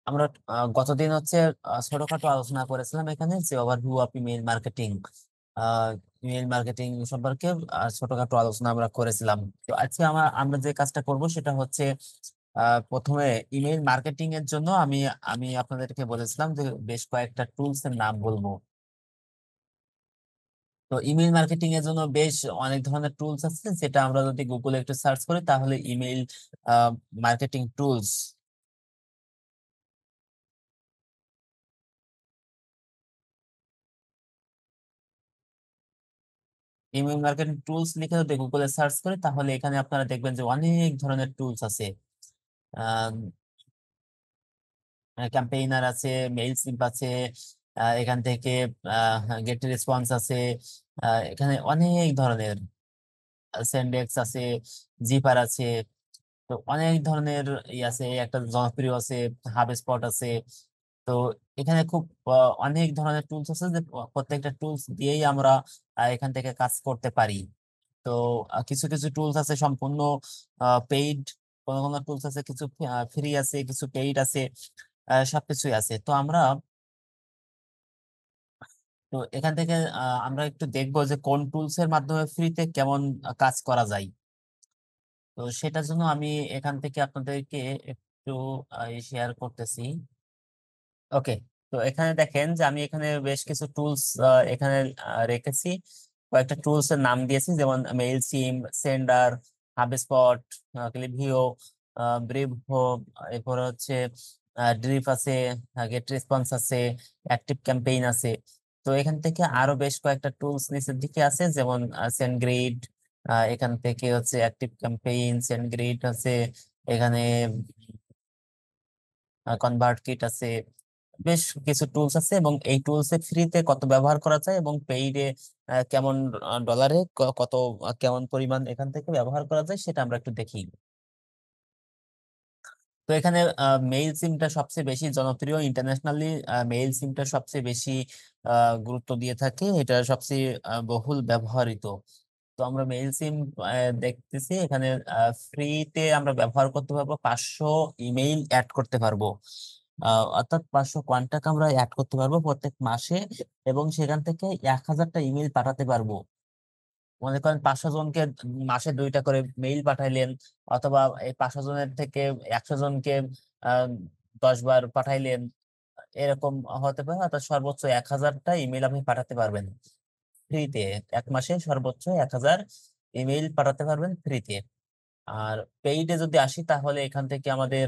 আমরা গতদিন হচ্ছে ছোটখাটো আলোচনা করেছিলাম এখানে যে overview of email marketing. Email marketing সম্পর্কে ছোটখাটো আলোচনা আমরা করেছিলাম। তো আজকে আমরা যে কাজটা করব সেটা হচ্ছে প্রথমে ইমেল মার্কেটিং এর জন্য আমি আমি আপনাদেরকে বলেছিলাম যে বেশ কয়েকটা টুলস এর নাম বলবো। তো ইমেল মার্কেটিং এর জন্য বেশ অনেক ধরনের টুলস আছে, যেটা আমরা যদি গুগলে একটু সার্চ করি তাহলে email marketing tools, email marketing tools লিখে যদি গুগলে সার্চ করি তাহলে এখানে আপনারা দেখবেন যে অনেক ধরনের টুলস আছে। ক্যাম্পেইনার আছে, মেইল সিম্প আছে, এখান থেকে গেট রেসপন্স আছে, এখানে অনেক ধরনের সেন্ডেক্স আছে, জিপার আছে। তো অনেক ধরনের আছে, একটা জনপ্রিয় আছে, হাব স্পট আছে। তো এখানে খুব অনেক ধরনের টুলস আছে, যে প্রত্যেকটা টুলস দিয়েই আমরা এখান থেকে কাজ করতে পারি। তো কিছু কিছু টুলস আছে সম্পূর্ণ পেইড, কোনো কোনো টুলস আছে কিছু ফ্রি আছে, কিছু পেইড আছে, সবকিছুই আছে। তো এখান থেকে আমরা একটু দেখবো যে কোন টুলস এর মাধ্যমে ফ্রিতে কেমন কাজ করা যায়। তো সেটার জন্য আমি এখান থেকে আপনাদেরকে একটু শেয়ার করতেছি। ওকে, তো এখানে দেখেন যে আমি এখানে বেশ কিছু টুলস এখানে রেখেছি। কয়েকটা টুলস এর নাম দিয়েছি, যেমন মেইল সিম, সেন্ডার, হাবস্পট, ক্লিভিও, ব্রিভো, এরপরে হচ্ছে ড্রিপ আছে, গেট রেসপন্স আছে, অ্যাক্টিভ ক্যাম্পেইন আছে। তো এখান থেকে আরো বেশ কয়েকটা টুলস নিচের দিকে আছে, যেমন সেন্ডগ্রিড, এখান থেকে হচ্ছে অ্যাক্টিভ ক্যাম্পেইন, সেন্ডগ্রিড আছে, এখানে কনভার্ট কিট আছে। বেশ কিছু টুলস আছে, এবং এই টুলস এ ফ্রিতে কত ব্যবহার করা যায় এবং পেইডে কেমন ডলারে কত কেমন পরিমাণ এখান থেকে ব্যবহার করা যায় সেটা আমরা একটু দেখি। তো এখানে মেইল সিমটা সবচেয়ে বেশি জনপ্রিয় ইন্টারন্যাশনালি। মেইল সিমটা সবচেয়ে বেশি গুরুত্ব দিয়ে থাকে, এটা সবচেয়ে বহুল ব্যবহৃত। তো আমরা মেইল সিম দেখতেছি এখানে ফ্রিতে আমরা ব্যবহার করতে পারবো, 500 ইমেইল অ্যাড করতে পারবো। অর্থাৎ 500 কন্টাক্ট আমরা অ্যাড করতে পারবো প্রত্যেক মাসে, এবং সেখান থেকে 1000টা ইমেইল পাঠাতে পারবো। মনে করেন 500 জনকে মাসে 2টা করে মেইল পাঠাইলেন, অথবা এই 500 জনের থেকে 100 জনকে আহ 10 বার পাঠাইলেন, এরকম হতে পারে। অর্থাৎ সর্বোচ্চ 1000টা ইমেইল আপনি পাঠাতে পারবেন ফ্রিতে। এক মাসে সর্বোচ্চ 1000 ইমেইল পাঠাতে পারবেন ফ্রিতে। আর পেইডে যদি আসি তাহলে এখান থেকে আমাদের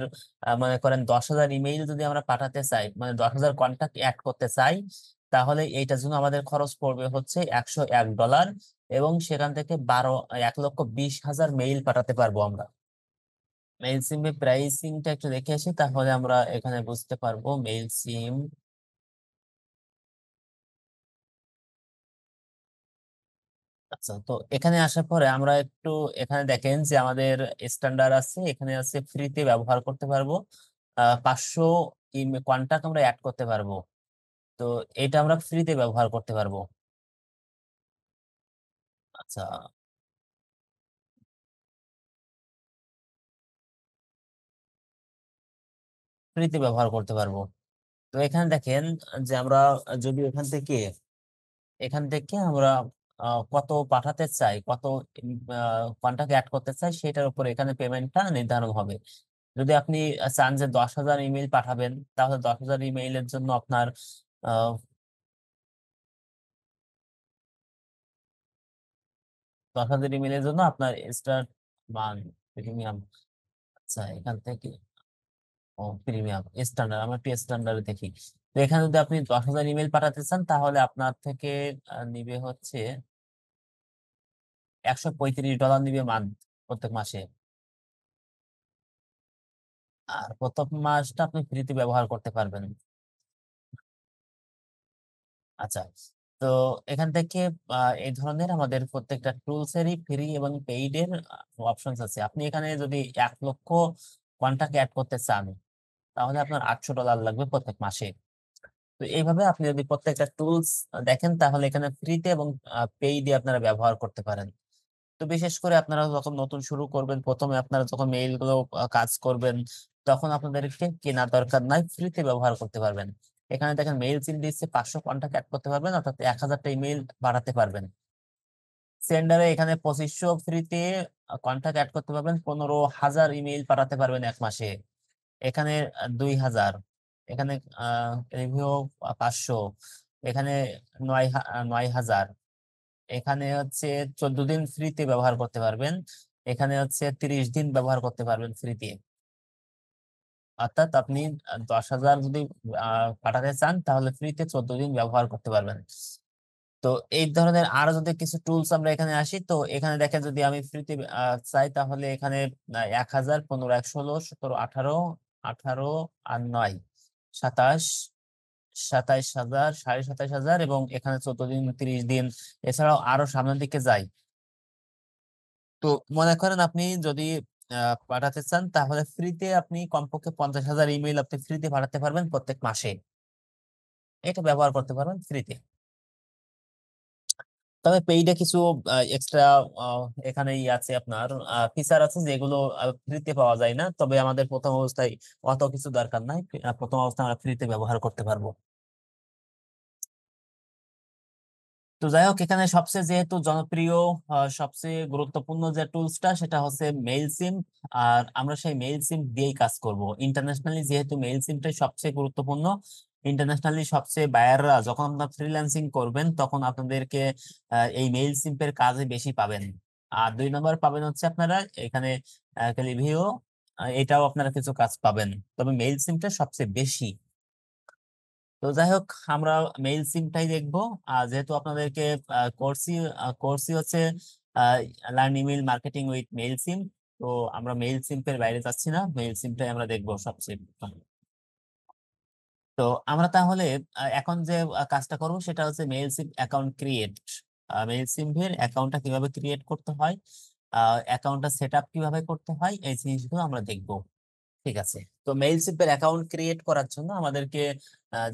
মনে করেন 10,000 ইমেইল যদি আমরা পাঠাতে চাই, মানে 10,000 কন্টাক্ট অ্যাড করতে চাই, তাহলে এইটার জন্য আমাদের খরচ পড়বে হচ্ছে $101, এবং সেখান থেকে 1,20,000 মেইল পাঠাতে পারবো আমরা। মেইল সিমের প্রাইসিংটা একটু দেখে আসি, তাহলে আমরা এখানে বুঝতে পারবো মেইল সিম। আচ্ছা, তো এখানে আসার পরে আমরা একটু এখানে দেখেন যে আমাদের স্ট্যান্ডার্ড আছে, এখানে আছে ফ্রিতে ব্যবহার করতে পারবো 500 কন্টাক্ট আমরা অ্যাড করতে পারবো। তো এটা আমরা ফ্রিতে ব্যবহার করতে পারবো। আচ্ছা, ফ্রিতে ব্যবহার করতে পারবো। তো এখানে দেখেন যে আমরা যদি এখান থেকে আমরা কত পাঠাতে চাই, কত কন্টাক্ট অ্যাড করতে চাই, সেটার উপর এখানে পেমেন্টটা নির্ধারণ হবে। যদি আপনি চান যে 10,000 ইমেইল পাঠাবেন, তাহলে 10,000 ইমেইলের জন্য আপনার 10,000 ইমেইলের জন্য আপনার স্টার্ট মান প্রিমিয়াম। আচ্ছা, এখান থেকে ও প্রিমিয়াম স্ট্যান্ডার্ড, আমরা একটু স্ট্যান্ডার্ড দেখি। তো এখানে যদি আপনি 10,000 ইমেইল পাঠাতে চান তাহলে আপনার থেকে নিবে হচ্ছে $135 নিবে মান্থ, প্রত্যেক মাসে। আর প্রথম মাসটা আপনি ফ্রিতে ব্যবহার করতে পারবেন। আচ্ছা, তো এখান থেকে এই ধরনের আমাদের প্রত্যেকটা টুলস এরই ফ্রি এবং পেইড এর অপশনস আছে। আপনি এখানে যদি 1 লক্ষ কন্টাক্ট অ্যাড করতে চান তাহলে আপনার $800 লাগবে প্রত্যেক মাসে। তো এইভাবে আপনি যদি প্রত্যেকটা টুলস দেখেন তাহলে এখানে ফ্রিতে এবং পেইডে আপনারা ব্যবহার করতে পারেন। তো বিশেষ করে আপনারা যখন নতুন শুরু করবেন, প্রথমে আপনারা যখন মেইল গুলো কাজ করবেন, তখন আপনাদেরকে কেনার দরকার নাই, ফ্রিতে ব্যবহার করতে পারবেন। এখানে দেখেন মেইল চিম দিচ্ছে 500 কন্টাক্ট অ্যাড করতে পারবেন, অর্থাৎ 1000টা ইমেইল বাড়াতে পারবেন। সেন্ডারে এখানে 2500 ফ্রিতে কন্টাক্ট অ্যাড করতে পারবেন, 15,000 ইমেইল পাঠাতে পারবেন 1 মাসে। এখানে 2000, এখানে রিভিউ 500, এখানে 9,000, এখানে হচ্ছে 14 দিন ফ্রিতে ব্যবহার করতে পারবেন, এখানে হচ্ছে 30 দিন ব্যবহার করতে পারবেন ফ্রিতে। অর্থাৎ আপনি 10,000 যদি পাঠাতে চান তাহলে ফ্রিতে 14 দিন ব্যবহার করতে পারবেন। তো এই ধরনের আরো যদি কিছু টুলস আমরা এখানে আসি, তো এখানে দেখেন যদি আমি ফ্রিতে চাই তাহলে এখানে 1,000, 15, 16, 17, 18, 18 আর 9, 27, 27,000, 27,500 এবং এখানে 14 দিন, 30 দিন, এছাড়াও আরো সামনের দিকে যাই। তো মনে করেন আপনি যদি পাঠাতে চান তাহলে ফ্রিতে আপনি কমপক্ষে 50,000 ইমেইল আপনি ফ্রিতে পাঠাতে পারবেন প্রত্যেক মাসে। এটা ব্যবহার করতে পারবেন ফ্রিতে। তবে পেইডে কিছু এক্সট্রা এখানেই আছে, আপনার ফিচার আছে যেগুলো ফ্রিতে পাওয়া যায় না। তবে আমাদের প্রথম অবস্থায় অত কিছু দরকার নাই, প্রথম অবস্থায় আমরা ফ্রিতে ব্যবহার করতে পারবো। তো যাই হোক, এখানে সবচেয়ে যেহেতু জনপ্রিয়, সবচেয়ে গুরুত্বপূর্ণ যে টুলসটা সেটা হচ্ছে মেইল সিম। আর আমরা সেই মেইল সিম দিয়েই কাজ করব ইন্টারন্যাশনালি, যেহেতু মেইল সিমটাই সবচেয়ে গুরুত্বপূর্ণ। ইন্টারন্যাশনালি সবচেয়ে বায়াররা যখন আপনার ফ্রিল্যান্সিং করবেন তখন আপনাদেরকে এই মেইল সিমের কাজে বেশি পাবেন। আর 2 নম্বর পাবেন হচ্ছে আপনারা এখানে রিভিউ, এটাও আপনারা কিছু কাজ পাবেন। তবে মেইল সিমটা সবচেয়ে বেশি। তো যাই হোক, আমরা মেইল সিমটাই দেখবো। যেহেতু আপনাদেরকে কোর্সই কোর্সই হচ্ছে learn email marketing with Mailchimp, তো আমরা মেইল সিমের বাইরে যাচ্ছি না, মেইল সিমটাই আমরা দেখবো সবচেয়ে প্রথম। তো আমরা তাহলে এখন যে কাজটা করব সেটা হচ্ছে মেইল সিম অ্যাকাউন্ট ক্রিয়েট। মেইল সিমের অ্যাকাউন্টটা কিভাবে ক্রিয়েট করতে হয়, অ্যাকাউন্টটা সেট আপ কিভাবে করতে হয়, এই জিনিসগুলো আমরা দেখবো। ঠিক আছে। তো মেইলশিপের অ্যাকাউন্ট ক্রিয়েট করার জন্য আমাদেরকে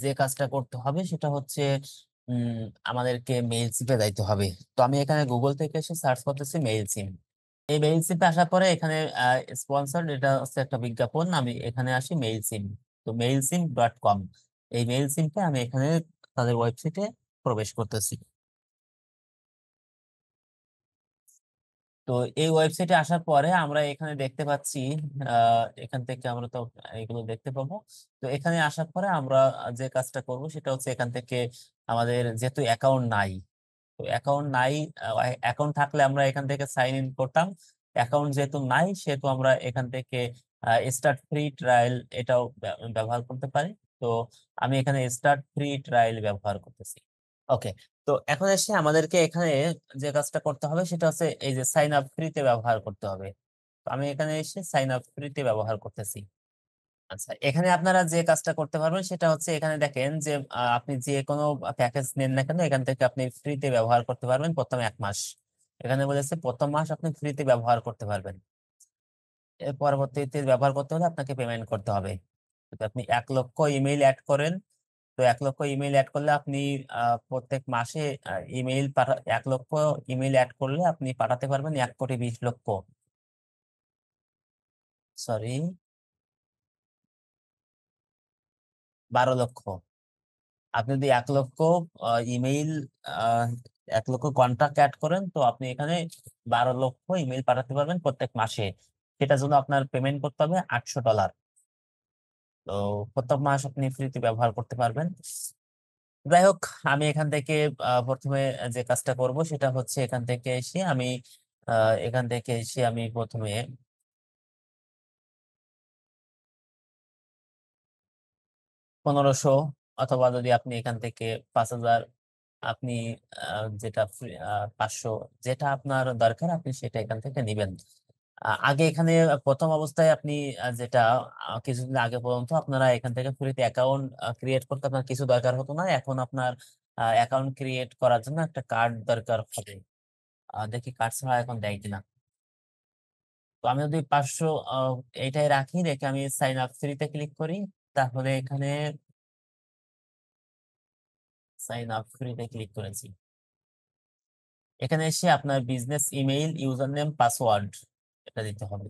যে কাজটা করতে হবে সেটা হচ্ছে উম, আমাদেরকে মেইলশিপে যাইতে হবে। তো আমি এখানে গুগল থেকে এসে সার্চ করতেছি মেইলশিপ। এই মেইলশিপে আসার পরে এখানে স্পন্সর, এটা হচ্ছে একটা বিজ্ঞাপন, আমি এখানে আসি মেইলশিপ। তো mailsim.com, এই মেইলশিপে আমি এখানে তাদের ওয়েবসাইটে প্রবেশ করতেছি। তো এই ওয়েবসাইটে আসার পরে আমরা এখানে দেখতে পাচ্ছি, এখান থেকে আমরা তো এগুলো দেখতে পাবো। তো এখানে আসার পরে আমরা যে কাজটা করব সেটা হচ্ছে এখান থেকে আমাদের যেহেতু অ্যাকাউন্ট নাই, তো অ্যাকাউন্ট নাই, অ্যাকাউন্ট থাকলে আমরা এখান থেকে সাইন ইন করতাম। অ্যাকাউন্ট যেহেতু নাই সেহেতু আমরা এখান থেকে স্টার্ট ফ্রি ট্রায়াল এটাও ব্যবহার করতে পারি। তো আমি এখানে স্টার্ট ফ্রি ট্রায়াল ব্যবহার করতেছি। ওকে। তো এখন এসে আমাদেরকে এখানে যে কাজটা করতে হবে সেটা হচ্ছে এই যে সাইন আপ ফ্রিতে ব্যবহার করতে হবে। তো আমি এখানে এসে সাইন আপ ফ্রিতে ব্যবহার করতেছি। আচ্ছা, এখানে আপনারা যে কাজটা করতে পারবেন সেটা হচ্ছে এখানে দেখেন যে আপনি যে কোনো প্যাকেজ নেন না কেন এখান থেকে আপনি ফ্রিতে ব্যবহার করতে পারবেন প্রথম 1 মাস। এখানে বলেছে প্রথম মাস আপনি ফ্রিতে ব্যবহার করতে পারবেন, এর পরবর্তীতে ব্যবহার করতে হলে আপনাকে পেমেন্ট করতে হবে। যদি আপনি 1 লক্ষ ইমেইল অ্যাড করেন, তো 1 লক্ষ ইমেইল অ্যাড করলে আপনি প্রত্যেক মাসে ইমেইল 1 লক্ষ ইমেইল অ্যাড করলে আপনি পাঠাতে পারবেন 1,20,00,000, সরি, 12 লক্ষ। আপনি যদি 1 লক্ষ ইমেইল, আহ 1 লক্ষ কন্ট্যাক্ট অ্যাড করেন তো আপনি এখানে 12 লক্ষ ইমেইল পাঠাতে পারবেন প্রত্যেক মাসে। সেটার জন্য আপনার পেমেন্ট করতে হবে $800। তো প্রত্যেক মাস আপনি ফ্রিতে ব্যবহার করতে পারবেন। যাই হোক, আমি এখান থেকে প্রথমে যে কাজটা করব সেটা হচ্ছে এখান থেকে এসে আমি প্রথমে 1500, অথবা যদি আপনি এখান থেকে 5,000, আপনি যেটা 500, যেটা আপনার দরকার আপনি সেটা এখান থেকে নিবেন। আগে এখানে প্রথম অবস্থায় আপনি যেটা কিছুদিন আগে পর্যন্ত আপনারা এখান থেকে ফ্রিতে অ্যাকাউন্ট ক্রিয়েট করতে আপনার কিছু দরকার হতো না। এখন আপনার অ্যাকাউন্ট ক্রিয়েট করার জন্য একটা কার্ড দরকার হবে। দেখি কার্ড ছাড়া এখন দেয় কিনা। তো আমি যদি 500 এইটাই রাখি, রেখে আমি সাইন আপ ফ্রিতে ক্লিক করি, তাহলে এখানে সাইন আপ ফ্রিতে ক্লিক করেছি। এখানে এসে আপনার business email, user name, password এটা দিতে হবে।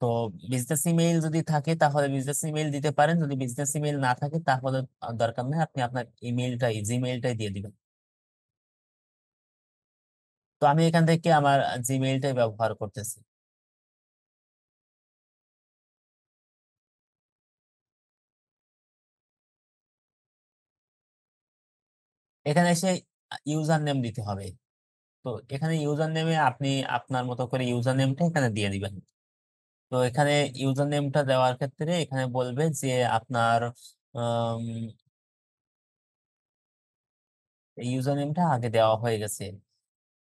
তো বিজনেস ইমেইল যদি থাকে তাহলে বিজনেস ইমেইল দিতে পারেন, যদি বিজনেস ইমেইল না থাকে তাহলে দরকার নেই, আপনি আপনার ইমেইলটাই, জিমেইলটাই দিয়ে দিবেন। তো আমি এখান থেকে আমার জিমেইলটাই ব্যবহার করতেছি। এখানে এসে ইউজার নেম দিতে হবে। তো এখানে ইউজার নেমে আপনি আপনার মতো করে ইউজার নেমটা এখানে দিয়ে দিবেন। তো এখানে ইউজার নেমটা দেওয়ার ক্ষেত্রে এখানে বলবে যে আপনার ইউজার নেমটা আগে দেওয়া হয়ে গেছে।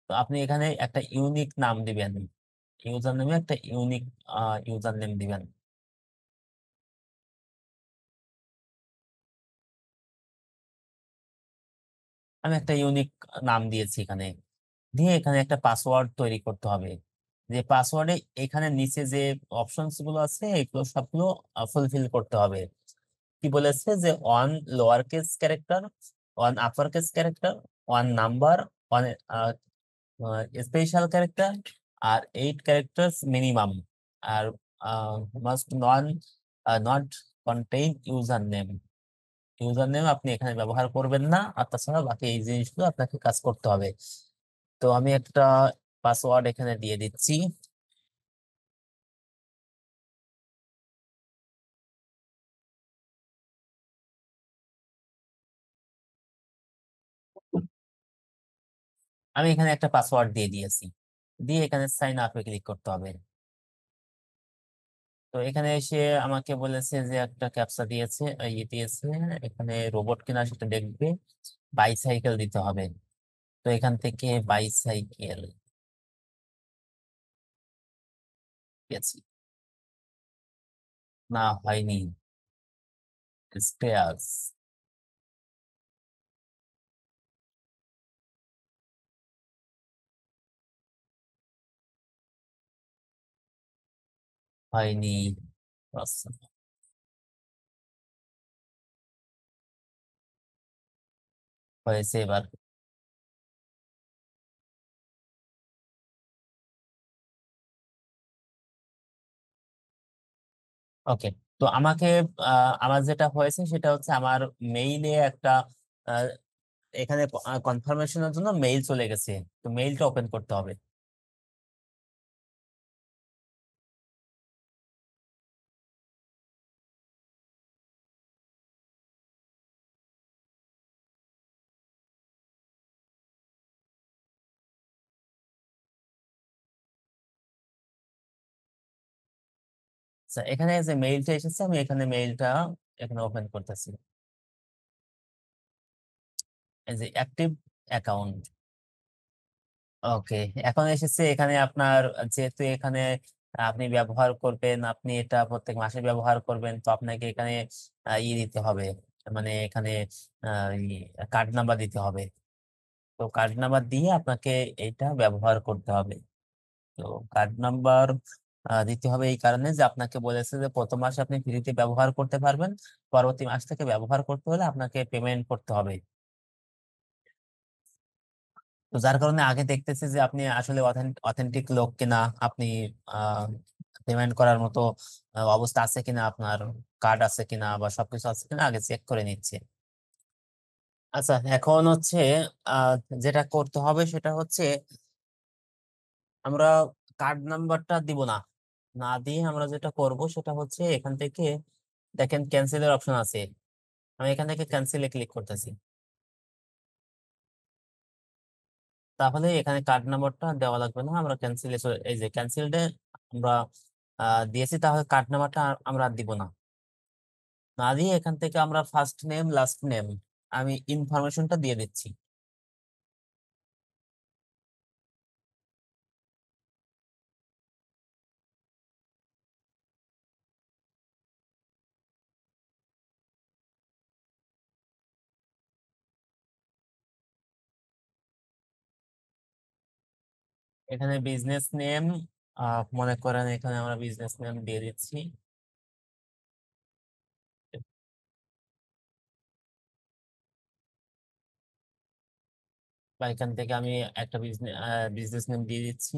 তো আপনি এখানে একটা ইউনিক নাম দিবেন, ইউজার নেমে একটা ইউনিক ইউজার নেম দিবেন। আমি একটা ইউনিক নাম দিয়েছি এখানে। দিয়ে এখানে একটা পাসওয়ার্ড তৈরি করতে হবে। যে পাসওয়ার্ডে এখানে নিচে যে অপশনস গুলো আছে এগুলো সবগুলো ফুলফিল করতে হবে। কি বলেছে যে one lower case character, one upper case character, one number, one special character, আর 8 ক্যারেক্টার্স মিনিমাম, আর must not contain user name. User name আপনি এখানে ব্যবহার করবেন না, আর তাছাড়া বাকি এই জিনিসগুলো আপনাকে কাজ করতে হবে। তো আমি একটা পাসওয়ার্ড এখানে দিয়ে দিচ্ছি। আমি এখানে একটা পাসওয়ার্ড দিয়ে দিয়েছি। দিয়ে এখানে সাইন আপে ক্লিক করতে হবে। তো এখানে এসে আমাকে বলেছে যে একটা ক্যাপচা দিয়েছে, ইয়ে দিয়েছে, এখানে রোবট কিনা সেটা দেখবে। বাইসাইকেল দিতে হবে। তো এখান থেকে বাইসাইকেল গেছি। না, হয়নি। স্পেয়ার্স হয়নি। আচ্ছা, হয়েছে এবার। ওকে। তো আমাকে আমার যেটা হয়েছে সেটা হচ্ছে আমার মেইলে একটা আহ, এখানে কনফার্মেশনের জন্য মেইল চলে গেছে। তো মেইলটা ওপেন করতে হবে। আচ্ছা, এখানে যে মেইলটা এসেছে আমি এখানে মেইলটা এখানে ওপেন করতেছি। এই যে অ্যাক্টিভ অ্যাকাউন্ট। ওকে। এখন এসেছে এখানে আপনার, যেহেতু এখানে আপনি ব্যবহার করবেন, আপনি এটা প্রত্যেক মাসে ব্যবহার করবেন, তো আপনাকে এখানে দিতে হবে, মানে এখানে কার্ড নাম্বার দিতে হবে। তো কার্ড নাম্বার দিয়ে আপনাকে এটা ব্যবহার করতে হবে। তো কার্ড নাম্বার দিতে হবে এই কারণে যে আপনাকে বলেছে যে প্রথম মাসে আপনি ফ্রিতে ব্যবহার করতে পারবেন, পরবর্তী মাস থেকে ব্যবহার করতে হলে আপনাকে পেমেন্ট করতে হবে। তো যার কারণে আগে দেখতেছে যে আপনি আসলে অথেন্টিক লোক কিনা, আপনি পেমেন্ট করার মতো অবস্থা আছে কিনা, আপনার কার্ড আছে কিনা বা সবকিছু আছে কিনা আগে চেক করে নিচ্ছে। আচ্ছা, এখন হচ্ছে আহ, যেটা করতে হবে সেটা হচ্ছে আমরা কার্ড নাম্বারটা দিব না। না দিয়ে আমরা যেটা করব সেটা হচ্ছে এখান থেকে দেখেন ক্যান্সেলের অপশন আছে। আমি এখান থেকে ক্যান্সেলে ক্লিক করতেছি। তাহলে এখানে কার্ড নাম্বারটা দেওয়া লাগবে না, আমরা ক্যান্সেলে এই যে ক্যান্সেলডে আমরা দিয়েছি, তাহলে কার্ড নাম্বারটা আমরা আর দিব না। না দিয়ে এখান থেকে আমরা ফার্স্ট নেম লাস্ট নেম আমি ইনফরমেশনটা দিয়ে দিচ্ছি। এখানে বিজনেস নেম মনে করেন এখানে আমরা বিজনেস নেম দিয়ে দিচ্ছি। বা এখান থেকে আমি একটা বিজনেস নেম দিয়ে দিচ্ছি।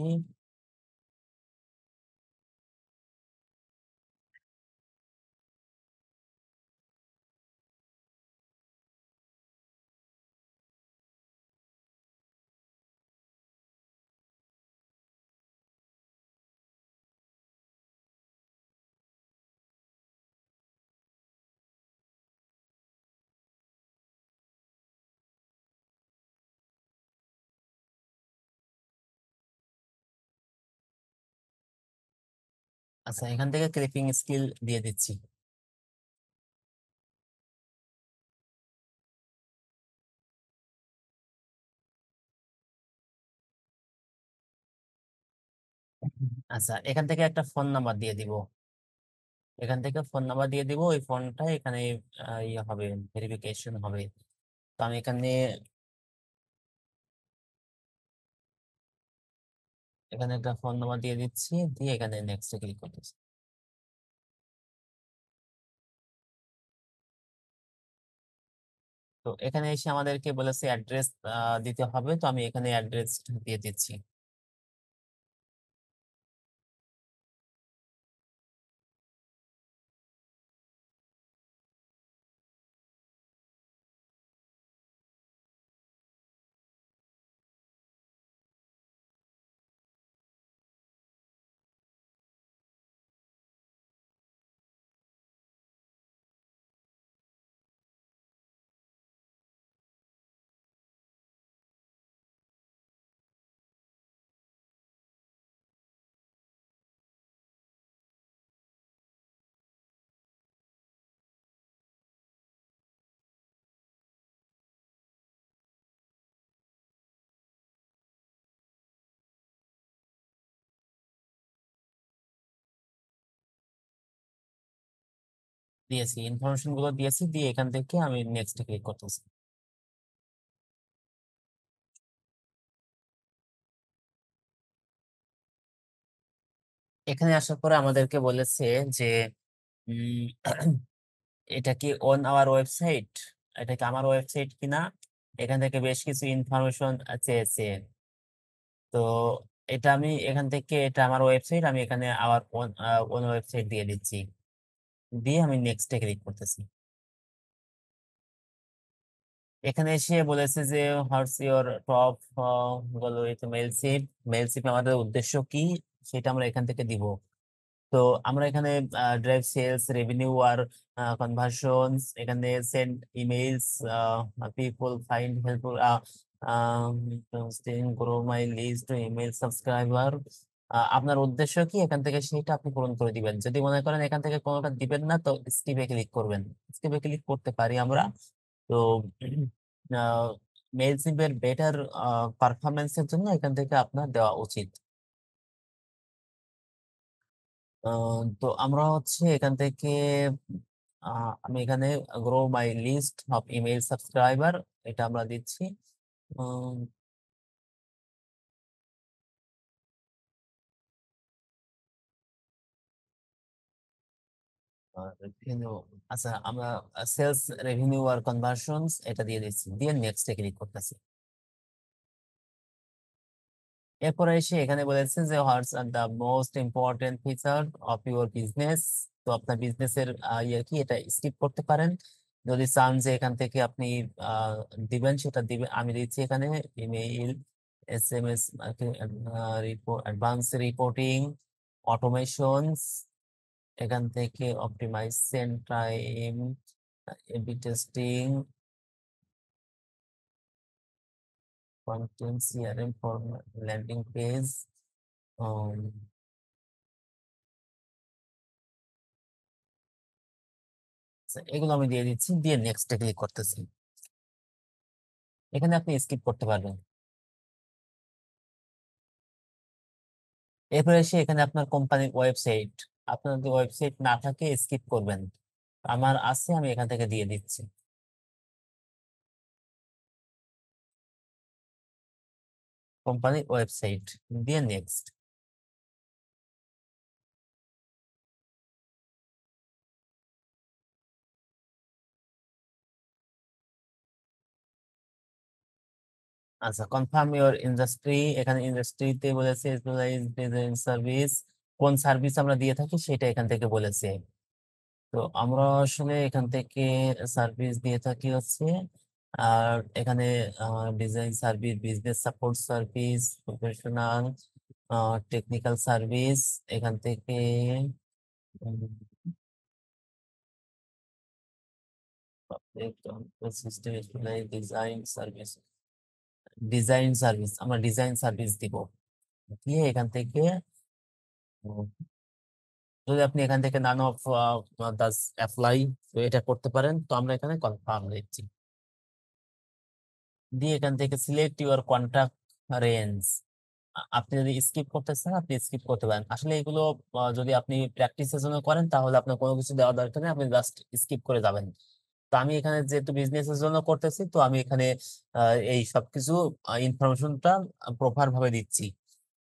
আচ্ছা, এখান থেকে ক্লিপিং স্কিল দিয়ে দিচ্ছি। আচ্ছা, এখান থেকে একটা ফোন নাম্বার দিয়ে দিব। এখান থেকে ফোন নাম্বার দিয়ে দিব, ওই ফোনটা এখানে ইয়ে হবে, ভেরিফিকেশন হবে। তো আমি এখানে এখানে একটা ফোন নাম্বার দিয়ে দিচ্ছি, দিয়ে এখানে নেক্সট ক্লিক করতেছি। তো এখানে এসে আমাদেরকে বলেছে অ্যাড্রেস দিতে হবে, তো আমি এখানে অ্যাড্রেস দিয়ে দিচ্ছি। দিয়েছি, ইনফরমেশন গুলো দিয়েছি, দিয়ে এখান থেকে আমি নেক্সট ক্লিক করতেছি। এখানে আসার পরে আমাদেরকে বলেছে যে উম, এটা কি অন আওয়ার ওয়েবসাইট, এটা কি আমার ওয়েবসাইট কিনা। এখান থেকে বেশ কিছু ইনফরমেশন চেয়েছে। তো এটা আমার ওয়েবসাইট, আমি এখানে আমার ওন ওয়েবসাইট দিয়ে দিচ্ছি, দিয়ে আমি নেক্সটে ক্লিক করতেছি। এখানে এসে বলেছে যে হোয়াটস ইওর টপ বলো, এই তো মেল সিপ আমাদের উদ্দেশ্য কি সেটা আমরা এখান থেকে দিব। তো আমরা এখানে ড্রাইভ সেলস রেভিনিউ আর কনভার্সনস, এখানে send emails, people find helpful, grow my list email subscriber. আপনার উদ্দেশ্য কি এখান থেকে সেটা আপনি পূরণ করে দিবেন। যদি মনে করেন এখান থেকে কোনোটা দিবেন না, তো স্কিপে ক্লিক করবেন। স্কিপে ক্লিক করতে পারি আমরা। তো মেইল সিপের বেটার পারফরমেন্সের জন্য এখান থেকে আপনার দেওয়া উচিত। তো আমরা হচ্ছে এখান থেকে আমি এখানে grow my list of email subscriber, এটা আমরা দিচ্ছি। উম, আর revenue, আচ্ছা আমরা সেলস রেভিনিউ আর কনভার্সনস এটা দিয়ে দিচ্ছি, দিয়ে নেক্সট ক্লিক করতেছি। এরপরে এসে এখানে বলেছে যে what's are the most important feature of your business. তো আপনার বিজনেসের ইয়ে কি, এটা স্কিপ করতে পারেন। যদি চান যে এখান থেকে আপনি আহ, দিবেন, সেটা দিবেন। আমি দিচ্ছি এখানে email, SMS, advance reporting, automations, এখান থেকে optimise send time, AB testing, content CRM for landing page. আচ্ছা, এগুলো আমি দিয়ে দিচ্ছি, দিয়ে নেক্সট ক্লিক করতেছি। এখানে আপনি স্কিপ করতে পারবেন। এরপরে এসে এখানে আপনার কোম্পানির ওয়েবসাইট, আপনার যদি ওয়েবসাইট না থাকে স্কিপ করবেন। আমার আছে, আমি এখান থেকে দিয়ে দিচ্ছি কোম্পানির ওয়েবসাইট, দিয়ে নেক্সট। আচ্ছা, কনফার্ম ইওর ইন্ডাস্ট্রি, এখানে ইন্ডাস্ট্রিতে বলেছে ডিজাইন সার্ভিস, কোন সার্ভিস আমরা দিয়ে থাকি সেটা এখান থেকে বলেছে। তো আমরা আসলে এখান থেকে সার্ভিস দিয়ে থাকি হচ্ছে, আর এখানে design service, business support service, professional, technical service, এখান থেকে system design service, design service আমরা ডিজাইন সার্ভিস দিব, দিয়ে এখান থেকে উম, যদি আপনি এখান থেকে নান অফ দাস অ্যাপ্লাই, তো এটা করতে পারেন। তো আমরা এখানে কনফার্ম দিচ্ছি, দিয়ে এখান থেকে সিলেক্ট ইউর কন্ট্যাক্ট রেঞ্জ। আপনি যদি স্কিপ করতে চান আপনি স্কিপ করতে পারেন। আসলে এগুলো যদি আপনি প্র্যাকটিসের জন্য করেন তাহলে আপনার কোনো কিছু দেওয়া দরকার নেই, আপনি জাস্ট স্কিপ করে যাবেন। তো আমি এখানে যেহেতু বিজনেসের জন্য করতেছি, তো আমি এখানে এই সবকিছু ইনফরমেশনটা প্রপার ভাবে দিচ্ছি,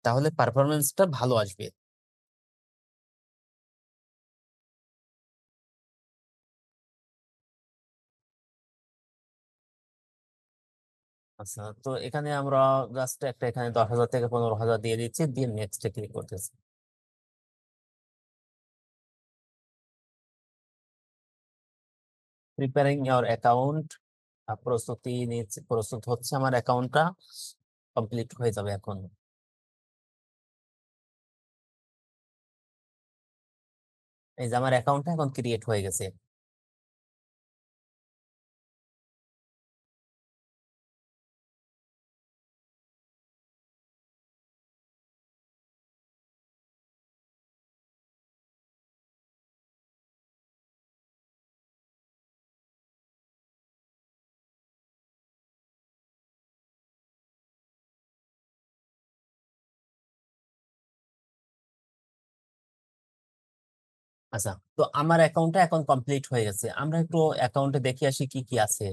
তাহলে পারফরমেন্সটা ভালো আসবে। আচ্ছা, তো এখানে আমরা জাস্ট একটা এখানে 10,000 থেকে 15,000 দিয়ে দিচ্ছি, দিয়ে নেক্সটে ক্লিক করতেছি। প্রিপেয়ারিং ইওর অ্যাকাউন্ট, প্রস্তুতি নিচ্ছে, প্রস্তুত হচ্ছে আমার অ্যাকাউন্টটা, কমপ্লিট হয়ে যাবে এখন। এই যে আমার অ্যাকাউন্টটা এখন ক্রিয়েট হয়ে গেছে। আচ্ছা, তো আমার অ্যাকাউন্টটা এখন কমপ্লিট হয়ে গেছে, আমরা একটু অ্যাকাউন্টে দেখে আসি কি কি আছে,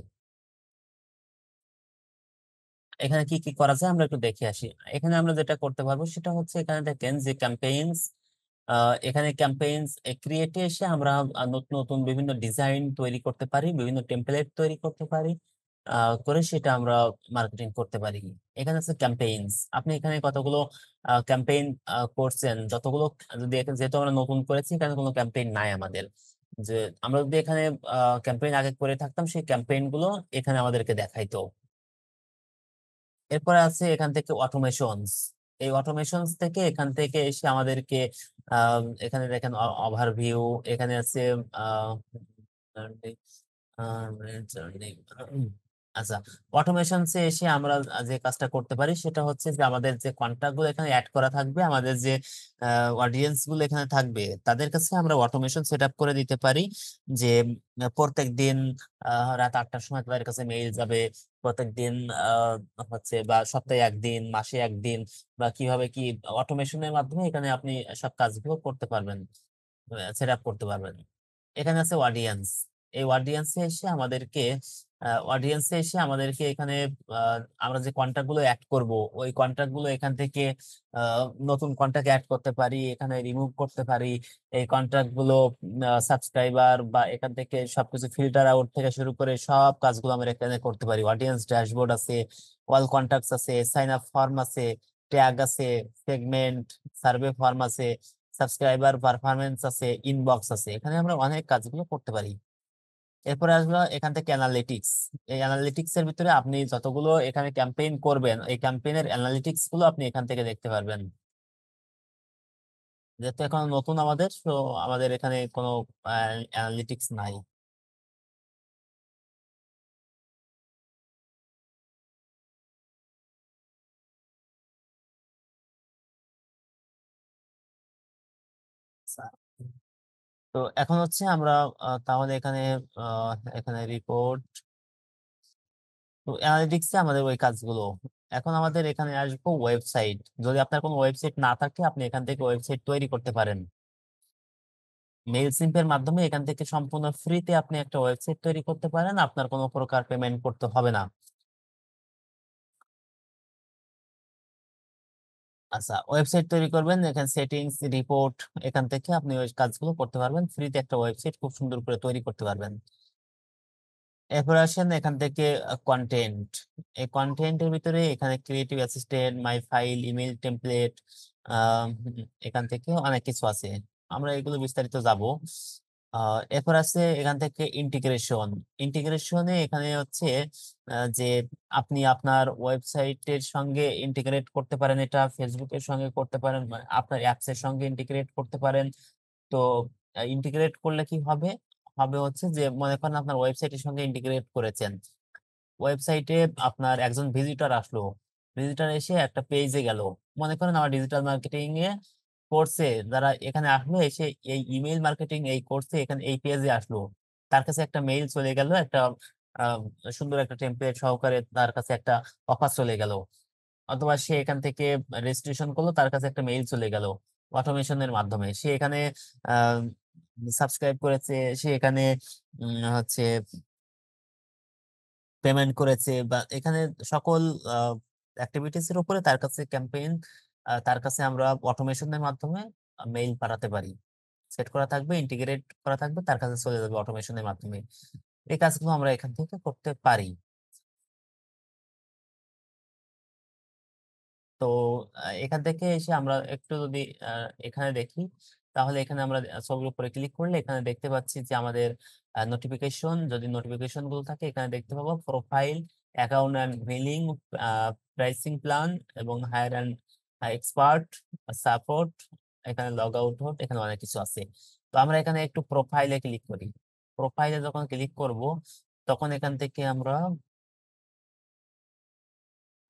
এখানে কি কি করা যায় আমরা একটু দেখে আসি। এখানে আমরা যেটা করতে পারবো সেটা হচ্ছে, এখানে দেখেন যে ক্যাম্পেইনস, এখানে ক্যাম্পেইনস ক্রিয়েটে এসে আমরা নতুন নতুন বিভিন্ন ডিজাইন তৈরি করতে পারি, বিভিন্ন টেমপ্লেট তৈরি করতে পারি, করে সেটা আমরা মার্কেটিং করতে পারি। এখানে আছে ক্যাম্পেইনস, আপনি এখানে কতগুলো ক্যাম্পেইন করছেন, যতগুলো, যদি যেহেতু আমরা নতুন করেছি এখানে কোনো ক্যাম্পেইন নাই আমাদের, যে আমরা যদি এখানে ক্যাম্পেইন আগে করে থাকতাম সেই ক্যাম্পেইন গুলো এখানে আমাদেরকে দেখাইতো। এরপরে আছে এখান থেকে অটোমেশনস, এই অটোমেশনস থেকে এখান থেকে এসে আমাদেরকে এখানে দেখেন ওভারভিউ, এখানে আছে জার্নি। আচ্ছা, অটোমেশনসে এসে আমরা যে কাজটা করতে পারি সেটা হচ্ছে যে আমাদের যে কন্টাক্ট গুলো এখানে অ্যাড করা থাকবে, আমাদের যে অডিয়েন্স গুলো এখানে থাকবে তাদের কাছে আমরা অটোমেশন সেট আপ করে দিতে পারি, যে প্রত্যেক দিন রাত 8টার সময় তাদের কাছে মেইল যাবে, প্রত্যেক দিন হচ্ছে বা সপ্তাহে একদিন, মাসে একদিন, বা কিভাবে কি অটোমেশনের মাধ্যমে এখানে আপনি সব কাজগুলো করতে পারবেন, সেট আপ করতে পারবেন। এখানে আছে অডিয়েন্স, এই অডিয়েন্সে এসে আমাদেরকে এখানে আহ, আমরা যে কন্টাক্ট গুলো অ্যাড করব, ওই কন্টাক্ট গুলো এখান থেকে নতুন কন্টাক্ট অ্যাড করতে পারি, এখানে রিমুভ করতে পারি এই কন্টাক্ট গুলো, সাবস্ক্রাইবার বা এখান থেকে সবকিছু ফিল্টার আউট থেকে শুরু করে সব কাজগুলো আমরা এখানে করতে পারি। অডিয়েন্স ড্যাশবোর্ড আছে, অল কন্টাক্টস আছে, সাইন আপ ফর্ম আছে, ট্যাগ আছে, সেগমেন্ট, সার্ভে ফর্ম আছে, সাবস্ক্রাইবার পারফরমেন্স আছে, ইনবক্স আছে, এখানে আমরা অনেক কাজগুলো করতে পারি। এরপরে আসলো এখান থেকে অ্যানালিটিক্স, এই অ্যানালিটিক্স এর ভিতরে আপনি যতগুলো এখানে ক্যাম্পেইন করবেন এই ক্যাম্পেইনের অ্যানালিটিক্স গুলো আপনি এখান থেকে দেখতে পারবেন। যেহেতু এখন নতুন আমাদের, তো আমাদের এখানে কোনো অ্যানালিটিক্স নাই। আচ্ছা, তো এখন হচ্ছে আমরা তাহলে এখানে এখানে রিপোর্ট, তো অ্যানালিটিক্সে আমাদের ওই কাজগুলো। এখন আমাদের এখানে আসবো ওয়েবসাইট, যদি আপনার কোনো ওয়েবসাইট না থাকে আপনি এখান থেকে ওয়েবসাইট তৈরি করতে পারেন। মেইল সিম্পের মাধ্যমে এখান থেকে সম্পূর্ণ ফ্রিতে আপনি একটা ওয়েবসাইট তৈরি করতে পারেন, আপনার কোনো প্রকার পেমেন্ট করতে হবে না। আচ্ছা, ওয়েবসাইট তৈরি করবেন, এখানে সেটিংস, রিপোর্ট, এখান থেকে আপনি ওই কাজগুলো করতে পারবেন, ফ্রিতে একটা ওয়েবসাইট খুব সুন্দর করে তৈরি করতে পারবেন। এরপর আসেন এখান থেকে কন্টেন্ট। এই কন্টেন্টের ভিতরে এখানে ক্রিয়েটিভ অ্যাসিস্ট্যান্ট, মাই ফাইল, ইমেল টেমপ্লেট, এখান থেকে অনেক কিছু আছে, আমরা এগুলো বিস্তারিত যাব। এরপর আছে এখান থেকে ইন্টিগ্রেশন। ইন্টিগ্রেশনে এখানে হচ্ছে যে আপনি আপনার ওয়েবসাইটের সঙ্গে ইন্টিগ্রেট করতে পারেন, এটা ফেসবুকের সঙ্গে করতে পারেন, মানে আপনার অ্যাপস এর সঙ্গে ইন্টিগ্রেট করতে পারেন। তো ইন্টিগ্রেট করলে কি হবে, হবে হচ্ছে যে মনে করেন আপনার ওয়েবসাইটের সঙ্গে ইন্টিগ্রেট করেছেন, ওয়েবসাইটে আপনার একজন ভিজিটর আসলো, ভিজিটর এসে একটা পেজে গেল, মনে করেন আমার ডিজিটাল মার্কেটিং এ কোর্সে যারা এখানে আসলো, এসে এই ইমেল মার্কেটিং এই কোর্সে এখানে এই পেজে আসলো, তার কাছে একটা মেইল চলে গেল, একটা আহ, সুন্দর একটা টেমপ্লেট সহকারে তার কাছে একটা অফার চলে গেল, অথবা সে এখান থেকে রেজিস্ট্রেশন করলো, তার কাছে একটা মেইল চলে গেল অটোমেশনের মাধ্যমে, সে এখানে সাবস্ক্রাইব করেছে, সে এখানে হচ্ছে পেমেন্ট করেছে, বা এখানে সকল অ্যাক্টিভিটিস এর উপরে তার কাছে ক্যাম্পেইন, তার কাছে আমরা অটোমেশনের মাধ্যমে মেইল পাঠাতে পারি, সেট করা থাকবে, ইন্টিগ্রেট করা থাকবে, তার কাছে চলে যাবে অটোমেশনের মাধ্যমে। এই কাজগুলো আমরা এখান থেকে করতে পারি। তো এখান থেকে এসে আমরা একটু যদি এখানে দেখি, তাহলে এখানে আমরা ছবির উপরে ক্লিক করলে এখানে দেখতে পাচ্ছি যে আমাদের নোটিফিকেশন, যদি নোটিফিকেশন গুলো থাকে এখানে দেখতে পাবো profile, account and billing, pricing plan, এবং হায়ার অ্যান্ড এক্সপার্ট সাপোর্ট, এখানে লগ আউট হোড, এখানে অনেক কিছু আছে। তো আমরা এখানে একটু প্রোফাইলে ক্লিক করি। প্রোফাইলে যখন ক্লিক করব তখন এখান থেকে আমরা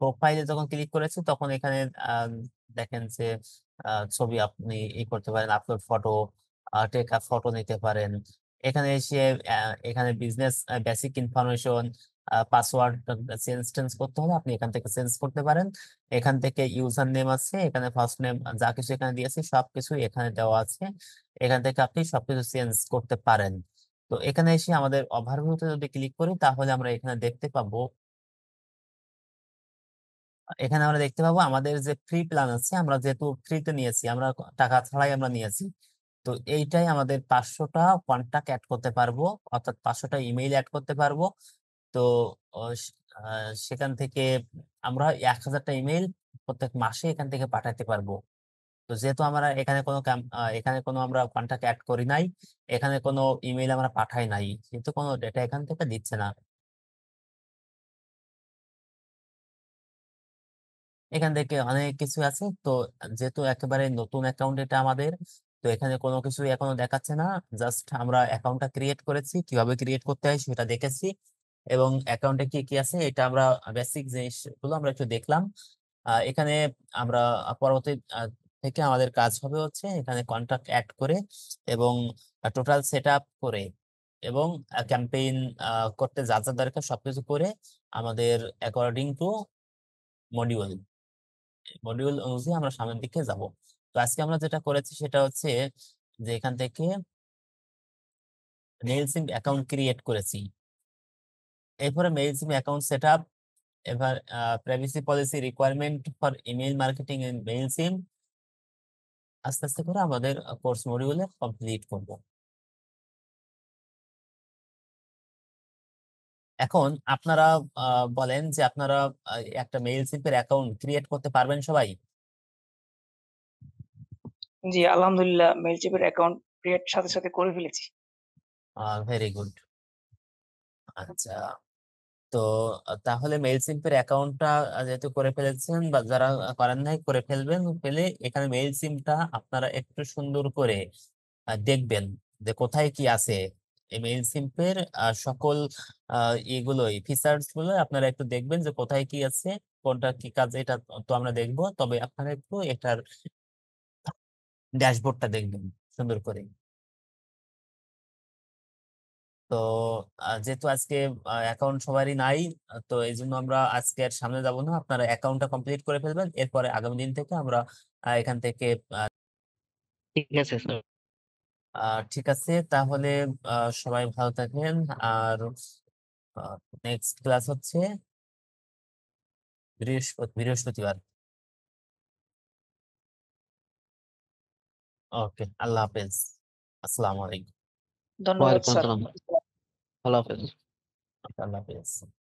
প্রোফাইলে যখন ক্লিক করেছি তখন এখানে দেখেন যে ছবি আপনি করতে পারেন, upload photo, take up photo নিতে পারেন। এখানে এসে এখানে business basic information, password change টেঞ্জ করতে হলে আপনি এখান থেকে চেঞ্জ করতে পারেন। এখান থেকে ইউজার নেম আছে, এখানে ফার্স্ট নেম যা কিছু এখানে দিয়েছি সবকিছু এখানে দেওয়া আছে, এখান থেকে আপনি সবকিছু চেঞ্জ করতে পারেন। তো এখানে এসে আমাদের ওভারভিউতে যদি ক্লিক করি তাহলে আমরা এখানে দেখতে পাবো, এখানে আমরা দেখতে পাবো আমাদের যে ফ্রি প্ল্যান আছে, আমরা যেহেতু ফ্রিতে নিয়েছি, আমরা টাকা ছাড়াই আমরা নিয়েছি, তো এইটাই আমাদের 500টা কন্টাক্ট অ্যাড করতে পারবো, অর্থাৎ 500টা ইমেইল অ্যাড করতে পারবো। তো সেখান থেকে আমরা 1000টা ইমেইল প্রত্যেক মাসে এখান থেকে পাঠাতে পারবো। তো যেহেতু আমরা এখানে কোনো এখানে কোনো আমরা কন্টাক্ট অ্যাড করি নাই, এখানে কোনো ইমেইল আমরা পাঠাই নাই, কিন্তু কোনো ডেটা এখান থেকে দিচ্ছে না। এখান থেকে অনেক কিছু আছে। তো যেহেতু একেবারে নতুন অ্যাকাউন্ট এটা আমাদের, তো এখানে কোনো কিছু এখনো দেখাচ্ছে না, জাস্ট আমরা অ্যাকাউন্টটা ক্রিয়েট করেছি, কিভাবে ক্রিয়েট করতে হয় সেটা দেখেছি, এবং অ্যাকাউন্টে কি কি আছে এটা আমরা বেসিক জিনিসগুলো আমরা একটু দেখলাম। এখানে আমরা পরবর্তী থেকে আমাদের কাজ হবে হচ্ছে এখানে কন্টাক্ট অ্যাড করে, এবং টোটাল সেট আপ করে, এবং ক্যাম্পেইন করতে যা যা দরকার সবকিছু করে আমাদের অ্যাকর্ডিং টু মডিউল, মডিউল অনুযায়ী আমরা সামনের দিকে যাব। তো আজকে আমরা যেটা করেছি সেটা হচ্ছে যে এখান থেকে মেইল সিম অ্যাকাউন্ট ক্রিয়েট করেছি, এরপরে Mailchimp account set up, এবার privacy policy requirement for email marketing and Mailchimp, আস্তে আস্তে করে আমাদের কোর্স মডিউলে কমপ্লিট করব। এখন আপনারা বলেন যে আপনারা একটা মেইল সিমের অ্যাকাউন্ট ক্রিয়েট করতে পারবেন সবাই? জি, আলহামদুলিল্লাহ মেলচিপের অ্যাকাউন্ট ক্রিয়েট সাথে সাথে করে ফেলেছি। Very good. আচ্ছা, তো তাহলে মেইলচিম্পের অ্যাকাউন্টটা যেহেতু করে ফেলেছেন, বা যারা করেন নাই করে ফেলবেন, ফেলে এখানে মেইল সিমটা আপনারা একটু সুন্দর করে দেখবেন যে কোথায় কি আছে। এই মেইল সিম্পের সকল এগুলোই ফিচার্স গুলো আপনারা একটু দেখবেন যে কোথায় কি আছে, কোনটা কি কাজ, এটা তো আমরা দেখবো, তবে আপনারা একটু এটার ড্যাশবোর্ডটা দেখবেন সুন্দর করে। তো যেহেতু আজকে অ্যাকাউন্ট সবারই নাই, তো এই জন্য আমরা আজকে আর সামনে যাব না, আপনারা অ্যাকাউন্টটা কমপ্লিট করে ফেলবেন, এরপরে আগামী দিন থেকে আমরা এখান থেকে ঠিক আছে স্যার। ঠিক আছে তাহলে সবাই ভালো থাকেন। আর নেক্সট ক্লাস হচ্ছে বৃহস্পতিবার। ওকে, আল্লাহ হাফেজ, আসসালামু আলাইকুম। ধন্যবাদ ওয়ালাইকুম স্যার। আসসালাম। ভালো হাফেজ। আল্লাহ হাফেজ।